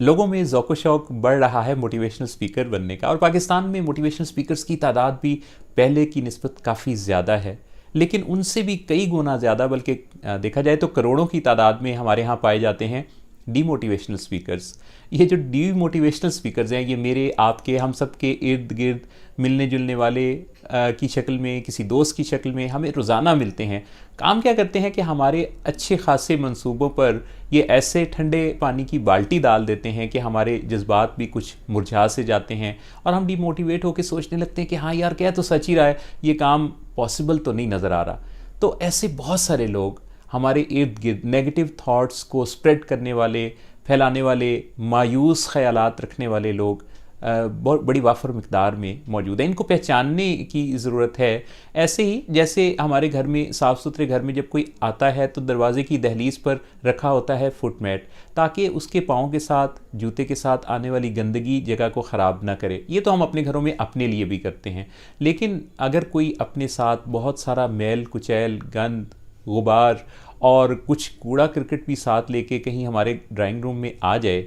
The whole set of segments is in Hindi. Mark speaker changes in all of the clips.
Speaker 1: लोगों में ज़ौक़ शौक़ बढ़ रहा है मोटिवेशनल स्पीकर बनने का, और पाकिस्तान में मोटिवेशनल स्पीकर्स की तादाद भी पहले की निस्बत काफ़ी ज़्यादा है, लेकिन उनसे भी कई गुना ज़्यादा, बल्कि देखा जाए तो करोड़ों की तादाद में हमारे यहाँ पाए जाते हैं डीमोटिवेशनल स्पीकर्स। ये जो डीमोटिवेशनल स्पीकर्स हैं, ये मेरे, आपके, हम सब के इर्द गिर्द मिलने जुलने वाले की शक्ल में, किसी दोस्त की शक्ल में हमें रोज़ाना मिलते हैं। काम क्या करते हैं कि हमारे अच्छे खासे मंसूबों पर ये ऐसे ठंडे पानी की बाल्टी डाल देते हैं कि हमारे जज्बात भी कुछ मुरझा से जाते हैं और हम डीमोटिवेट होकर सोचने लगते हैं कि हाँ यार, कह तो सच ही रहा है, ये काम पॉसिबल तो नहीं नज़र आ रहा। तो ऐसे बहुत सारे लोग हमारे इर्द गिर्द नेगेटिव थाट्स को स्प्रेड करने वाले, फैलाने वाले, मायूस ख्यालात रखने वाले लोग बहुत बड़ी वाफर मिकदार में मौजूद है। इनको पहचानने की ज़रूरत है। ऐसे ही जैसे हमारे घर में, साफ़ सुथरे घर में जब कोई आता है तो दरवाज़े की दहलीज़ पर रखा होता है फुटमैट, ताकि उसके पाँव के साथ, जूते के साथ आने वाली गंदगी जगह को ख़राब ना करे। ये तो हम अपने घरों में अपने लिए भी करते हैं, लेकिन अगर कोई अपने साथ बहुत सारा मैल कुचैल, गंद, गुबार और कुछ कूड़ा करकट भी साथ लेके कहीं हमारे ड्राइंग रूम में आ जाए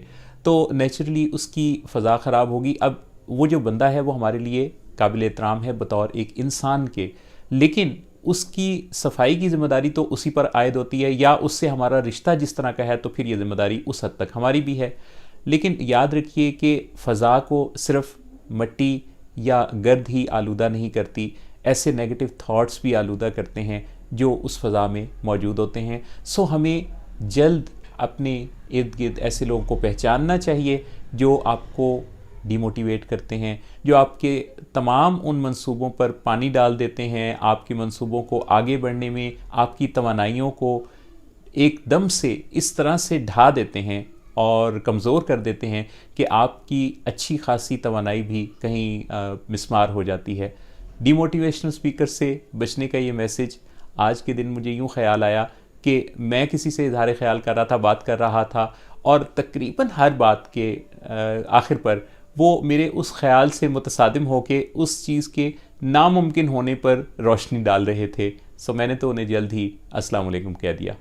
Speaker 1: तो नेचुरली उसकी फ़ज़ा ख़राब होगी। अब वो जो बंदा है वो हमारे लिए काबिल एहतराम है बतौर एक इंसान के, लेकिन उसकी सफाई की ज़िम्मेदारी तो उसी पर आयद होती है, या उससे हमारा रिश्ता जिस तरह का है तो फिर ये ज़िम्मेदारी उस हद तक हमारी भी है। लेकिन याद रखिए कि फ़ज़ा को सिर्फ़ मट्टी या गर्द ही आलूदा नहीं करती, ऐसे नेगेटिव थाट्स भी आलूदा करते हैं जो उस फ़ज़ा में मौजूद होते हैं। सो हमें जल्द अपने इर्द गिर्द ऐसे लोगों को पहचानना चाहिए जो आपको डिमोटिवेट करते हैं, जो आपके तमाम उन मंसूबों पर पानी डाल देते हैं, आपके मंसूबों को आगे बढ़ने में आपकी तवानाइयों को एकदम से इस तरह से ढा देते हैं और कमज़ोर कर देते हैं कि आपकी अच्छी खासी तवानाई भी कहीं मिसमार हो जाती है। डिमोटिवेशनल स्पीकर से बचने का ये मैसेज आज के दिन मुझे यूँ ख़याल आया कि मैं किसी से इज़हार ख़याल कर रहा था, बात कर रहा था, और तकरीबन हर बात के आखिर पर वो मेरे उस ख़याल से मुतसादिम होके उस चीज़ के नामुमकिन होने पर रोशनी डाल रहे थे। सो मैंने तो उन्हें जल्द ही अस्सलाम वालेकुम कह दिया।